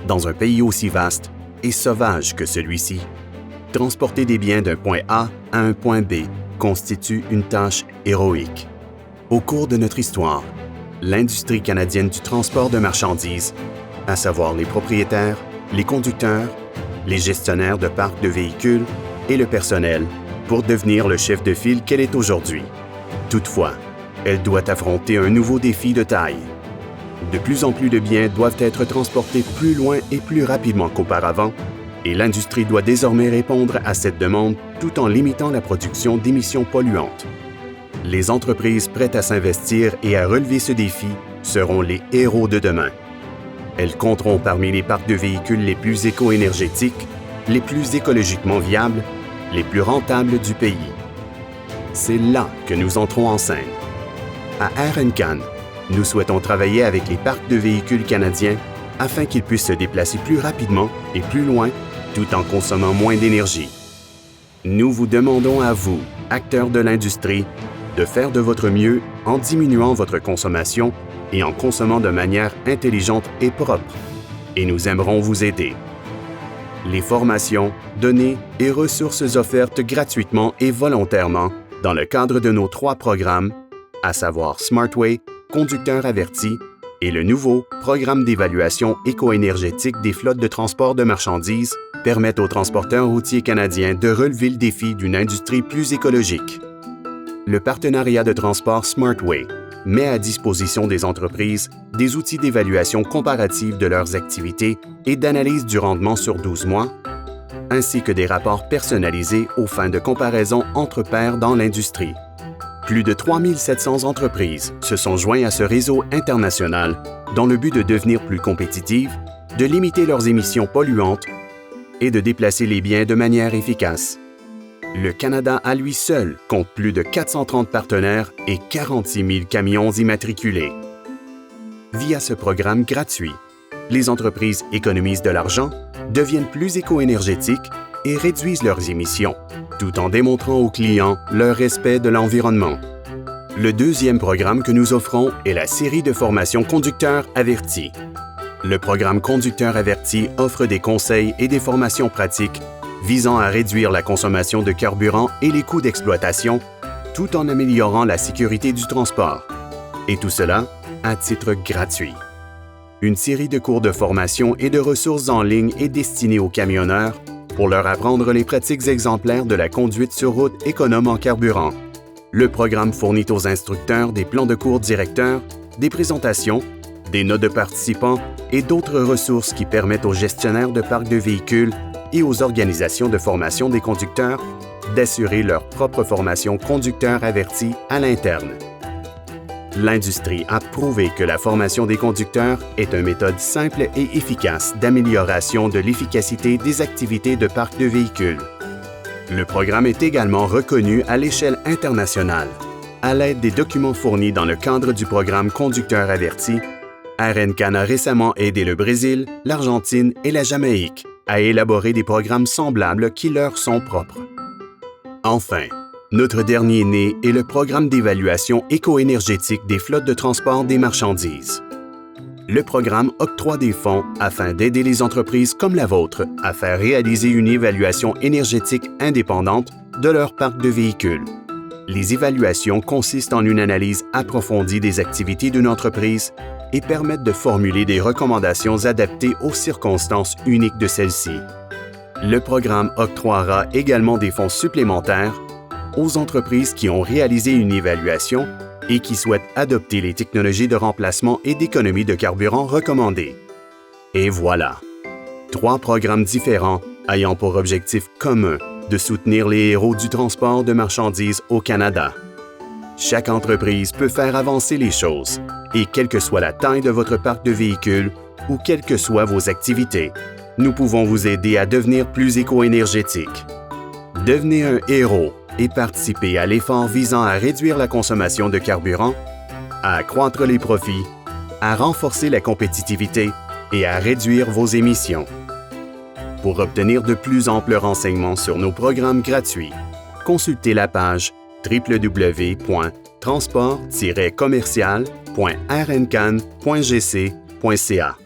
dans un pays aussi vaste et sauvage que celui-ci, transporter des biens d'un point A à un point B constitue une tâche héroïque. Au cours de notre histoire, l'industrie canadienne du transport de marchandises, à savoir les propriétaires, les conducteurs, les gestionnaires de parcs de véhicules et le personnel, pour devenir le chef de file qu'elle est aujourd'hui. Toutefois, elle doit affronter un nouveau défi de taille. De plus en plus de biens doivent être transportés plus loin et plus rapidement qu'auparavant, et l'industrie doit désormais répondre à cette demande tout en limitant la production d'émissions polluantes. Les entreprises prêtes à s'investir et à relever ce défi seront les héros de demain. Elles compteront parmi les parcs de véhicules les plus éco-énergétiques, les plus écologiquement viables, les plus rentables du pays. C'est là que nous entrons en scène. À Air & Can, nous souhaitons travailler avec les parcs de véhicules canadiens afin qu'ils puissent se déplacer plus rapidement et plus loin tout en consommant moins d'énergie. Nous vous demandons à vous, acteurs de l'industrie, de faire de votre mieux en diminuant votre consommation et en consommant de manière intelligente et propre. Et nous aimerons vous aider. Les formations, données et ressources offertes gratuitement et volontairement dans le cadre de nos 3 programmes, à savoir SmartWay, Conducteurs avertis et le nouveau Programme d'évaluation éco-énergétique des flottes de transport de marchandises, permettent aux transporteurs routiers canadiens de relever le défi d'une industrie plus écologique. Le partenariat de transport SmartWay met à disposition des entreprises des outils d'évaluation comparative de leurs activités et d'analyse du rendement sur 12 mois, ainsi que des rapports personnalisés aux fins de comparaison entre pairs dans l'industrie. Plus de 3700 entreprises se sont joints à ce réseau international dans le but de devenir plus compétitives, de limiter leurs émissions polluantes et de déplacer les biens de manière efficace. Le Canada à lui seul compte plus de 430 partenaires et 46 000 camions immatriculés. Via ce programme gratuit, les entreprises économisent de l'argent, deviennent plus éco-énergétiques et réduisent leurs émissions, tout en démontrant aux clients leur respect de l'environnement. Le deuxième programme que nous offrons est la série de formations Conducteurs avertis. Le programme Conducteurs avertis offre des conseils et des formations pratiques visant à réduire la consommation de carburant et les coûts d'exploitation, tout en améliorant la sécurité du transport. Et tout cela à titre gratuit. Une série de cours de formation et de ressources en ligne est destinée aux camionneurs pour leur apprendre les pratiques exemplaires de la conduite sur route économe en carburant. Le programme fournit aux instructeurs des plans de cours directeurs, des présentations, des notes de participants et d'autres ressources qui permettent aux gestionnaires de parcs de véhicules et aux organisations de formation des conducteurs d'assurer leur propre formation conducteurs avertis à l'interne. L'industrie a prouvé que la formation des conducteurs est une méthode simple et efficace d'amélioration de l'efficacité des activités de parc de véhicules. Le programme est également reconnu à l'échelle internationale. À l'aide des documents fournis dans le cadre du programme Conducteurs avertis, Air & Can a récemment aidé le Brésil, l'Argentine et la Jamaïque à élaborer des programmes semblables qui leur sont propres. Enfin, notre dernier né est le programme d'évaluation éco-énergétique des flottes de transport des marchandises. Le programme octroie des fonds afin d'aider les entreprises comme la vôtre à faire réaliser une évaluation énergétique indépendante de leur parc de véhicules. Les évaluations consistent en une analyse approfondie des activités d'une entreprise et permettent de formuler des recommandations adaptées aux circonstances uniques de celle-ci. Le programme octroiera également des fonds supplémentaires aux entreprises qui ont réalisé une évaluation et qui souhaitent adopter les technologies de remplacement et d'économie de carburant recommandées. Et voilà, 3 programmes différents ayant pour objectif commun de soutenir les héros du transport de marchandises au Canada. Chaque entreprise peut faire avancer les choses, et quelle que soit la taille de votre parc de véhicules ou quelles que soient vos activités, nous pouvons vous aider à devenir plus éco-énergétique. Devenez un héros et participez à l'effort visant à réduire la consommation de carburant, à accroître les profits, à renforcer la compétitivité et à réduire vos émissions. Pour obtenir de plus amples renseignements sur nos programmes gratuits, consultez la page www.transport-commercial.airandcan.gc.ca.